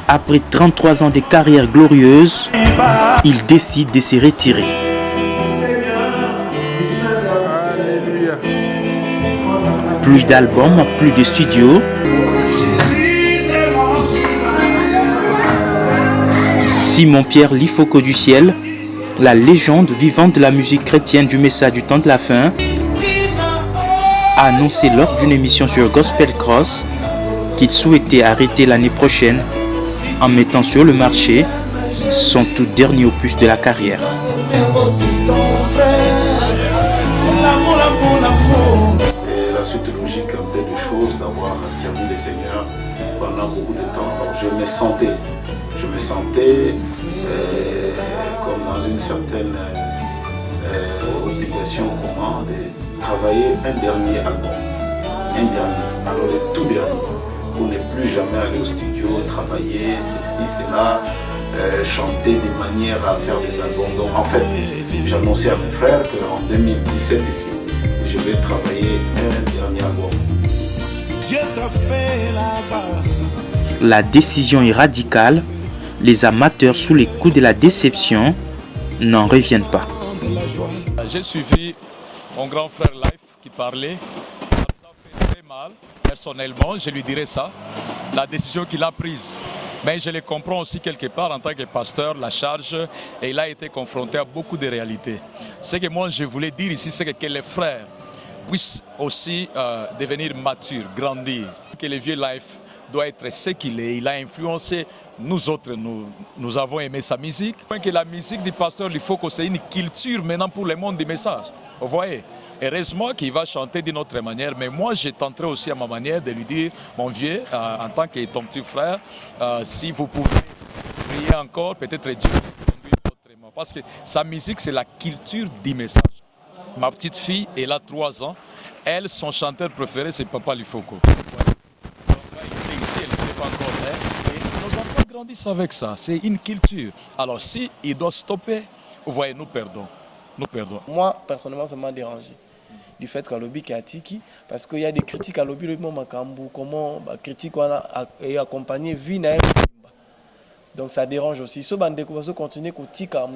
Après 33 ans de carrière glorieuse, il décide de se retirer. Plus d'albums, plus de studios. Simon-Pierre Lifoko du ciel, la légende vivante de la musique chrétienne du message du temps de la fin, a annoncé lors d'une émission sur Gospel Cross qu'il souhaitait arrêter l'année prochaine en mettant sur le marché son tout dernier opus de la carrière. C'est la suite logique des choses d'avoir servi le Seigneur pendant beaucoup de temps. Alors je me sentais comme dans une certaine obligation de travailler un dernier album. Alors le tout dernier, pour ne plus jamais aller au studio, travailler, ceci, cela, chanter de manière à faire des albums. Donc en fait, j'ai annoncé à mes frères qu'en 2017 ici, je vais travailler un dernier album. Dieu t'a fait la grâce. La décision est radicale. Les amateurs sous les coups de la déception n'en reviennent pas. J'ai suivi mon grand frère Life qui parlait. Ça fait très mal, personnellement, je lui dirais ça, la décision qu'il a prise. Mais je le comprends aussi quelque part en tant que pasteur, la charge, et il a été confronté à beaucoup de réalités. Ce que moi je voulais dire ici, c'est que les frères puissent aussi devenir matures, grandir. Que le vieux Life doit être ce qu'il est. Il a influencé nous autres, nous avons aimé sa musique. Que la musique du pasteur, il faut que c'est une culture maintenant pour le monde du message. Vous voyez, heureusement qu'il va chanter d'une autre manière, mais moi je tenterai aussi à ma manière de lui dire, mon vieux, en tant que ton petit frère, si vous pouvez prier encore, peut-être Dieu va vous conduire autrement. Parce que sa musique, c'est la culture du message. Ma petite fille, elle a 3 ans. Elle, son chanteur préféré, c'est Papa Lifoko. Nos enfants grandissent avec ça, c'est une culture. Alors si il doit stopper, vous voyez, nous perdons. Moi, personnellement, ça m'a dérangé. Du fait qu'à l'objet est Tiki, parce qu'il y a des critiques à l'objet, comment critique et accompagner Vina. Donc ça dérange aussi. Si on continue à tika,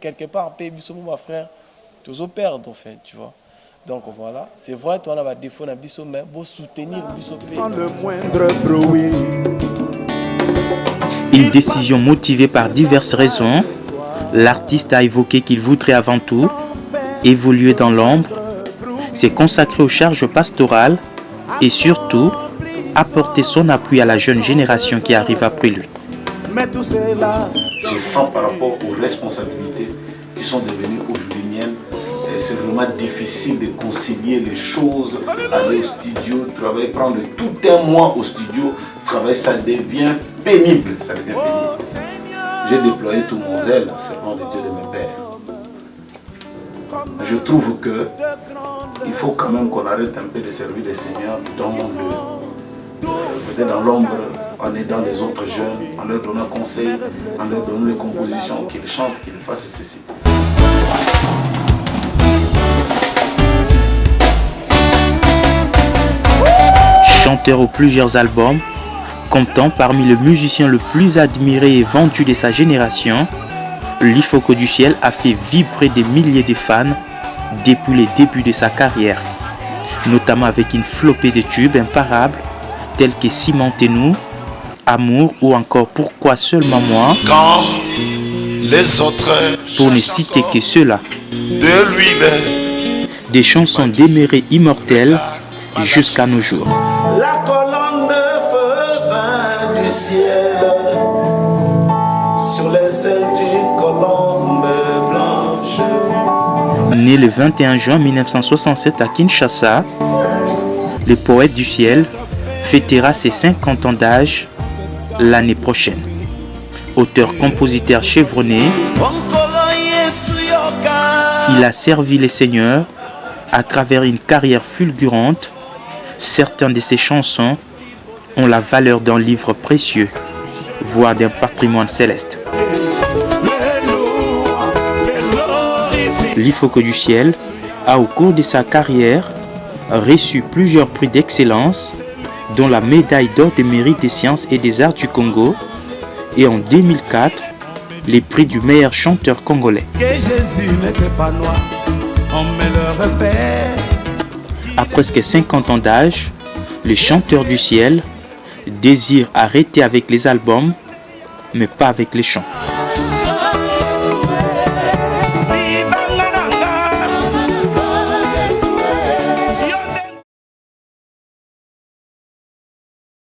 quelque part, mon frère, toujours perdre en fait, tu vois. Donc voilà, c'est vrai, toi, on a des défauts dans le mais pour soutenir le sans le moindre bruit. Une décision motivée par diverses raisons. L'artiste a évoqué qu'il voudrait avant tout évoluer dans l'ombre, s'est consacré aux charges pastorales et surtout apporter son appui à la jeune génération qui arrive après lui. Je sens par rapport aux responsabilités qui sont devenues aujourd'hui miennes, c'est vraiment difficile de concilier les choses, aller au studio, travailler, prendre tout un mois au studio, travailler, ça devient pénible. J'ai déployé tout mon zèle en servant les dieux de mes pères. Je trouve que il faut quand même qu'on arrête un peu de servir le Seigneur peut-être dans l'ombre, en aidant les autres jeunes, en leur donnant conseil, en leur donnant les compositions, qu'ils chantent, qu'ils fassent ceci. Chanteur aux plusieurs albums, comptant parmi les musiciens le plus admiré et vendu de sa génération, Lifoko du ciel a fait vibrer des milliers de fans depuis les débuts de sa carrière, notamment avec une flopée de tubes imparables tels que Cimentez-nous, Amour ou encore Pourquoi seulement moi, Quand les autres pour ne citer que ceux-là. de lui-même, Des chansons démérées immortelles jusqu'à nos jours. La colonne de feu vint du ciel sur les ailes d'une colombe blanche. Né le 21 juin 1967 à Kinshasa, le poète du ciel fêtera ses 50 ans d'âge l'année prochaine. Auteur-compositeur chevronné, il a servi les seigneurs à travers une carrière fulgurante. Certaines de ses chansons ont la valeur d'un livre précieux, voire d'un patrimoine céleste. Lifoko du ciel a au cours de sa carrière reçu plusieurs prix d'excellence, dont la médaille d'or des mérites des sciences et des arts du Congo, et en 2004, les prix du meilleur chanteur congolais. Que Jésus n'était pas noir, on me le répète. À presque 50 ans d'âge, le chanteur du ciel désire arrêter avec les albums, mais pas avec les chants.